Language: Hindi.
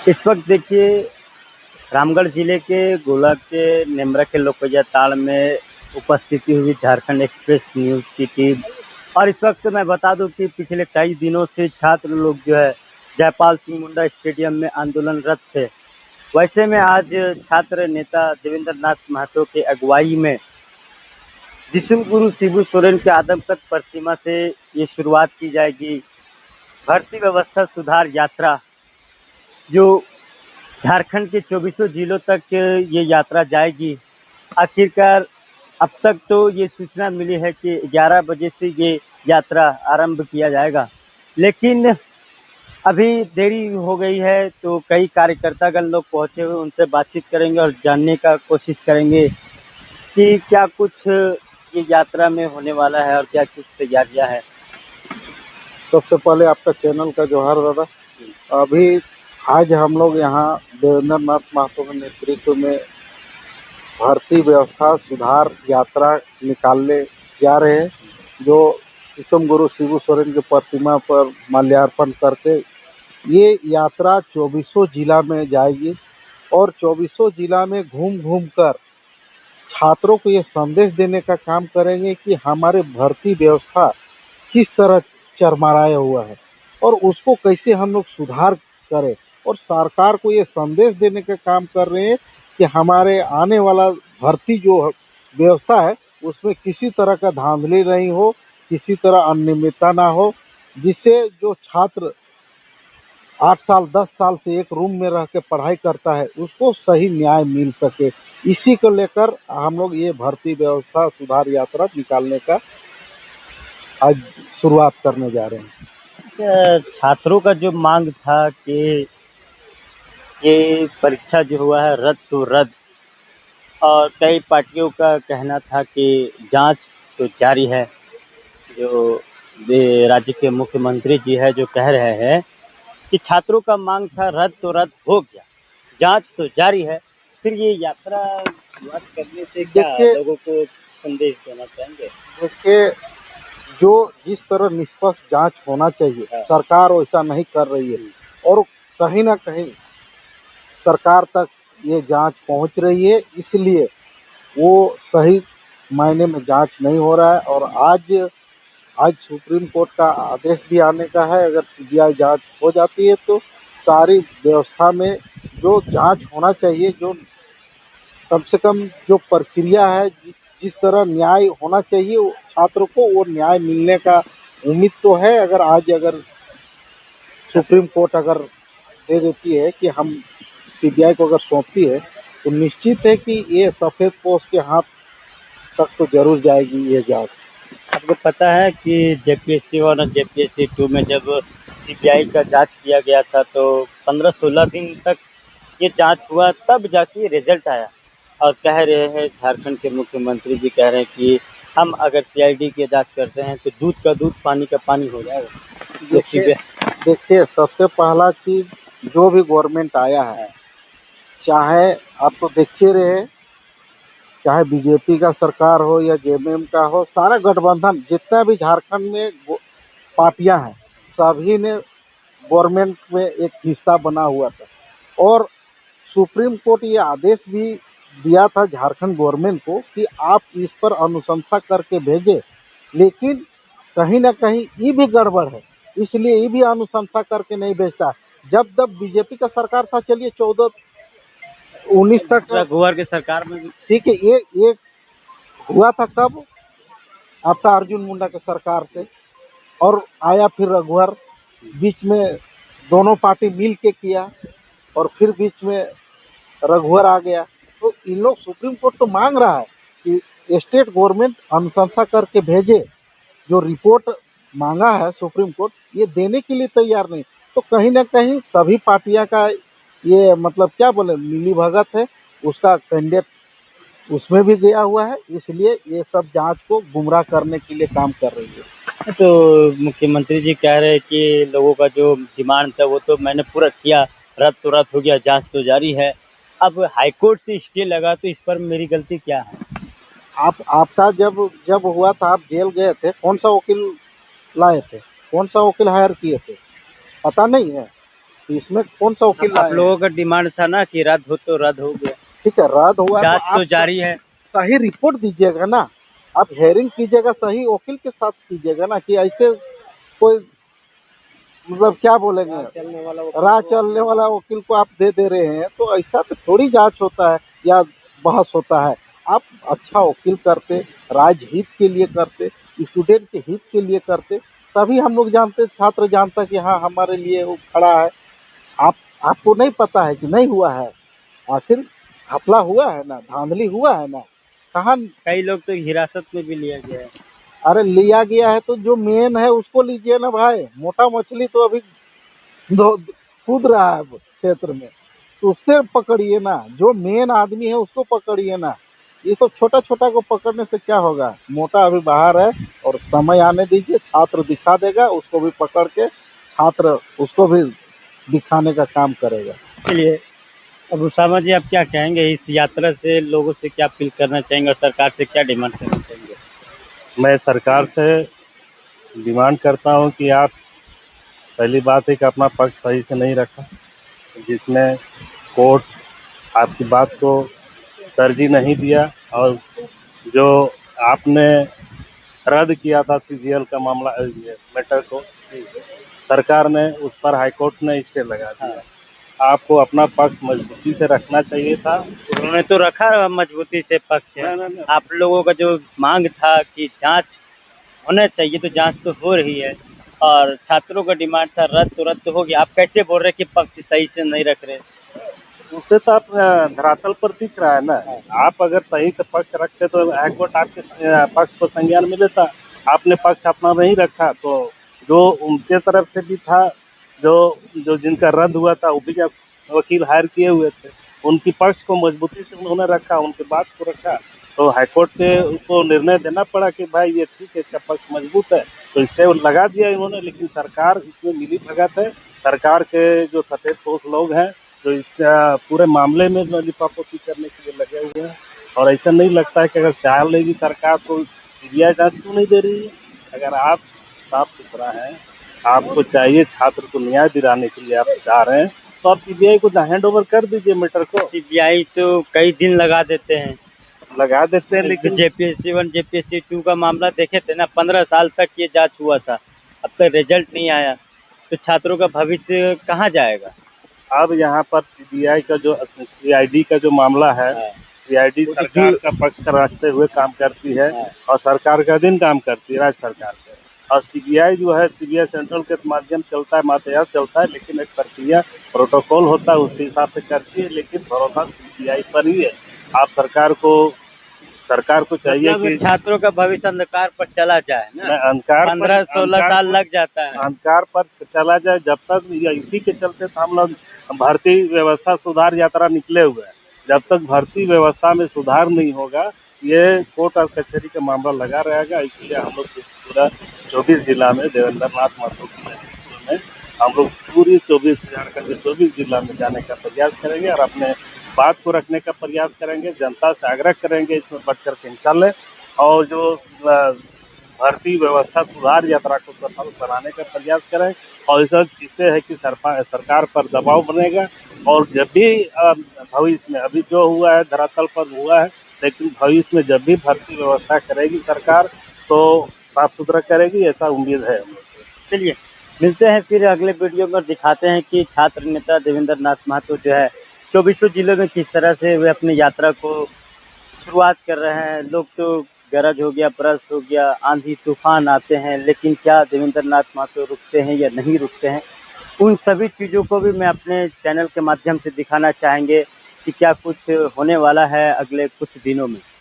इस वक्त देखिए रामगढ़ जिले के गोला के नेमरा के लोकप्रिय ताल में उपस्थिति हुई झारखंड एक्सप्रेस न्यूज की टीम। और इस वक्त मैं बता दूं कि पिछले कई दिनों से छात्र लोग जो है जयपाल सिंह मुंडा स्टेडियम में आंदोलनरत थे। वैसे में आज छात्र नेता देवेंद्र नाथ महतो के अगुवाई में विश्व गुरु शिबू सोरेन के आदमकद प्रतिमा से ये शुरुआत की जाएगी भर्ती व्यवस्था सुधार यात्रा, जो झारखंड के 24 जिलों तक ये यात्रा जाएगी। आखिरकार अब तक तो ये सूचना मिली है कि 11 बजे से ये यात्रा आरंभ किया जाएगा, लेकिन अभी देरी हो गई है तो कई कार्यकर्तागण लोग पहुंचे हुए, उनसे बातचीत करेंगे और जानने का कोशिश करेंगे कि क्या कुछ ये यात्रा में होने वाला है और क्या कुछ तैयारियां हैं। सबसे पहले आपका चैनल का जोहार दादा। अभी आज हम लोग यहाँ देवेंद्र नाथ महतो के नेतृत्व में भर्ती व्यवस्था सुधार यात्रा निकालने जा रहे हैं, जो विश्व गुरु शिबू सोरेन की प्रतिमा पर माल्यार्पण करके ये यात्रा 24 जिला में जाएगी और 24 जिला में घूम घूम कर छात्रों को ये संदेश देने का काम करेंगे कि हमारे भर्ती व्यवस्था किस तरह चरमराया हुआ है और उसको कैसे हम लोग सुधार करें। और सरकार को ये संदेश देने का काम कर रहे हैं कि हमारे आने वाला भर्ती जो व्यवस्था है उसमें किसी तरह का धांधली नहीं हो, किसी तरह अनियमितता ना हो, जिससे जो छात्र 8 साल 10 साल से एक रूम में रह के पढ़ाई करता है उसको सही न्याय मिल सके। इसी को लेकर हम लोग ये भर्ती व्यवस्था सुधार यात्रा निकालने का आज शुरुआत करने जा रहे हैं। छात्रों का जो मांग था कि ये परीक्षा जो हुआ है रद्द तो रद्द, और कई पार्टियों का कहना था कि जांच तो जारी है। जो राज्य के मुख्यमंत्री जी है जो कह रहे हैं कि छात्रों का मांग था रद्द तो रद्द हो गया, जांच तो जारी है, फिर ये यात्रा शुरुआत करने से क्या लोगों को संदेश देना चाहेंगे? देखिए, जो जिस तरह निष्पक्ष जांच होना चाहिए सरकार वैसा नहीं कर रही है और कहीं ना कहीं सरकार तक ये जांच पहुंच रही है, इसलिए वो सही मायने में जांच नहीं हो रहा है। और आज सुप्रीम कोर्ट का आदेश भी आने का है। अगर सीबीआई जांच हो जाती है तो सारी व्यवस्था में जो जांच होना चाहिए, जो कम से कम जो प्रक्रिया है, जिस तरह न्याय होना चाहिए छात्रों को, वो न्याय मिलने का उम्मीद तो है। अगर सुप्रीम कोर्ट अगर दे देती है कि हम सीबीआई को अगर सौंपती है तो निश्चित है कि ये सफेद पोस्ट के हाथ तक तो जरूर जाएगी ये जांच। आपको पता है कि जेपीएससी 1 और जेपीएससी 2 में जब सीबीआई का जांच किया गया था तो 15-16 दिन तक ये जांच हुआ, तब जाके रिजल्ट आया। और कह रहे हैं झारखंड के मुख्यमंत्री जी कह रहे हैं कि हम अगर सीआईडी की जांच करते हैं तो दूध का दूध पानी का पानी हो जाएगा। देखिए, सबसे पहला चीज, जो भी गवर्नमेंट आया है, चाहे आप तो देखते रहे, चाहे बीजेपी का सरकार हो या जेएमएम का हो, सारा गठबंधन जितना भी झारखंड में पार्टियां हैं सभी ने गवर्नमेंट में एक हिस्सा बना हुआ था। और सुप्रीम कोर्ट ये आदेश भी दिया था झारखंड गवर्नमेंट को कि आप इस पर अनुशंसा करके भेजें, लेकिन कहीं ना कहीं ये भी गड़बड़ है, इसलिए ये भी अनुशंसा करके नहीं भेजता। जब बीजेपी का सरकार था, चलिए 14-19 तक रघुवर की सरकार में ठीक है, ये हुआ था कब? आपका अर्जुन मुंडा के सरकार से, और आया फिर रघुवर, बीच में दोनों पार्टी मिल के किया और फिर बीच में रघुवर आ गया। तो इन लोग, सुप्रीम कोर्ट तो मांग रहा है कि स्टेट गवर्नमेंट अनुशंसा करके भेजे, जो रिपोर्ट मांगा है सुप्रीम कोर्ट ये देने के लिए तैयार नहीं। तो कहीं ना कहीं सभी पार्टियां का ये मतलब क्या बोले मिली भगत है, उसका कैंडिडेट उसमें भी गया हुआ है, इसलिए ये सब जांच को गुमराह करने के लिए काम कर रही है। तो मुख्यमंत्री जी कह रहे हैं कि लोगों का जो डिमांड था वो तो मैंने पूरा किया, रद्द तो रद्द हो गया, जांच तो जारी है। अब हाईकोर्ट से स्टे लगा तो इस पर मेरी गलती क्या है? आपका जब हुआ था, आप जेल गए थे, कौन सा वकील लाए थे, कौन सा वकील हायर किए थे, पता नहीं है? इसमें कौन सा वकील आप लाए हैं? लोगों का डिमांड था ना कि रद्द हो तो रद्द हो गया, ठीक है, रद्द हुआ जांच तो तो आप जारी है। सही रिपोर्ट दीजिएगा ना, आप हेयरिंग कीजिएगा, सही वकील के साथ कीजिएगा ना, कि ऐसे कोई मतलब क्या बोलेंगे, राह चलने वाला वकील को आप दे रहे हैं, तो ऐसा तो थोड़ी जांच होता है या बहस होता है। आप अच्छा वकील करते, राजहित के लिए करते, स्टूडेंट के हित के लिए करते, तभी हम लोग जानते, छात्र जानता कि हाँ हमारे लिए वो खड़ा है। आप आपको नहीं पता है कि नहीं हुआ है, आखिर घपला हुआ है ना, धांधली हुआ है ना, कहाँ। कई लोग तो हिरासत में भी लिया गया है। अरे लिया गया है तो जो मेन है उसको लीजिए ना भाई, मोटा मछली तो अभी कूद रहा है क्षेत्र में, तो उससे पकड़िए ना, जो मेन आदमी है उसको पकड़िए ना। ये सब छोटा छोटा को पकड़ने से क्या होगा, मोटा अभी बाहर है और समय आने दीजिए, छात्र दिखा देगा, उसको भी पकड़ के छात्र उसको भी दिखाने का काम करेगा। चलिए, अब उसामा जी आप क्या कहेंगे, इस यात्रा से लोगों से क्या अपील करना चाहेंगे और सरकार से क्या डिमांड करना चाहेंगे? मैं सरकार से डिमांड करता हूं कि आप, पहली बात है कि अपना पक्ष सही से नहीं रखा, जिसमें कोर्ट आपकी बात को तरजीह नहीं दिया, और जो आपने रद्द किया था सीजीएल का मामला मैटर को, सरकार ने उस पर हाईकोर्ट ने स्टे लगा दिया। आपको अपना पक्ष मजबूती से रखना चाहिए था। उन्होंने तो रखा मजबूती से पक्ष है। नहीं। आप लोगों का जो मांग था कि जांच होना चाहिए, तो जांच तो हो रही है, और छात्रों का डिमांड था रद्द, तो रद्द हो गया। आप कैसे बोल रहे हैं कि पक्ष सही से नहीं रख रहे? उससे तो आप धरातल पर दिख रहा है ना। आप अगर सही से पक्ष रखते तो हाईकोर्ट आपके पक्ष को संज्ञान में लेता। आपने पक्ष अपना नहीं रखा, तो जो उनके तरफ से भी था, जो जो जिनका रद्द हुआ था, वो भी वकील हायर किए हुए थे, उनकी पक्ष को मजबूती से उन्होंने रखा, उनकी बात को रखा, तो हाईकोर्ट से उसको निर्णय देना पड़ा कि भाई ये ठीक है, इसका पक्ष मजबूत है, तो इससे लगा दिया इन्होंने। लेकिन सरकार इसमें मिली भगत है। सरकार के जो सफेदपोश लोग हैं, जो इस पूरे मामले में लिपापोती करने के लिए लगे हुए हैं, और ऐसा नहीं लगता है कि अगर चाह लेगी सरकार तो सीबीआई जांच क्यों नहीं दे रही है। अगर आप साफ सुथरा है, आपको चाहिए छात्र को न्याय दिलाने के लिए आप चाह रहे हैं, तो आप सीबीआई को हैंड ओवर कर दीजिए मैटर को। सीबीआई तो कई दिन लगा देते हैं, लेकिन जेपीएससी 1 जेपीएससी 2 का मामला देखे थे ना, 15 साल तक ये जांच हुआ था, अब तक रिजल्ट नहीं आया, तो छात्रों का भविष्य कहाँ जाएगा? अब यहाँ पर सीबीआई का जो सीआईडी का जो मामला है, सीआईडी सरकार का पक्ष रखते हुए काम करती है, और सरकार का अधीन काम करती है, राज्य सरकार से। और सीबीआई जो है, सीबीआई सेंट्रल के माध्यम चलता है, मातहत चलता है, लेकिन एक प्रक्रिया प्रोटोकॉल होता है, उसके हिसाब से करती है, लेकिन भरोसा सीबीआई पर ही है। आप सरकार को चाहिए कि छात्रों का भविष्य अंधकार पर चला जाए ना, अंधकार 15-16 साल लग जाता है, अंधकार पर चला जाए। जब तक इसी के चलते तो हम लोग भर्ती व्यवस्था सुधार यात्रा निकले हुए हैं। जब तक भर्ती व्यवस्था में सुधार नहीं होगा, ये कोर्ट और कचहरी का मामला लगा रहेगा। इसलिए हम लोग पूरा 24 जिला में देवेंद्र नाथ महतो के नेतृत्व में हम लोग पूरी 24,000 का 24 जिला में जाने का प्रयास करेंगे, और अपने बात को रखने का प्रयास करेंगे। जनता से आग्रह करेंगे इसमें बढ़ कर के हिस्सा लें, और जो भर्ती व्यवस्था सुधार यात्रा को सफल बनाने का प्रयास करें। और इससे है कि सरकार पर दबाव बनेगा, और जब भी भविष्य में, अभी जो हुआ है धरातल पर हुआ है, लेकिन भविष्य में जब भी भर्ती व्यवस्था करेगी सरकार, तो साफ सुथरा करेगी, ऐसा उम्मीद है। चलिए, मिलते हैं फिर अगले वीडियो में, दिखाते हैं कि छात्र नेता देवेंद्र नाथ महतो जो है 24 जिलों में किस तरह से वे अपनी यात्रा को शुरुआत कर रहे हैं। लोग तो गरज हो गया, बरस हो गया, आंधी तूफान आते हैं, लेकिन क्या देवेंद्र नाथ महतो रुकते हैं या नहीं रुकते हैं? उन सभी चीज़ों को भी मैं अपने चैनल के माध्यम से दिखाना चाहेंगे कि क्या कुछ होने वाला है अगले कुछ दिनों में।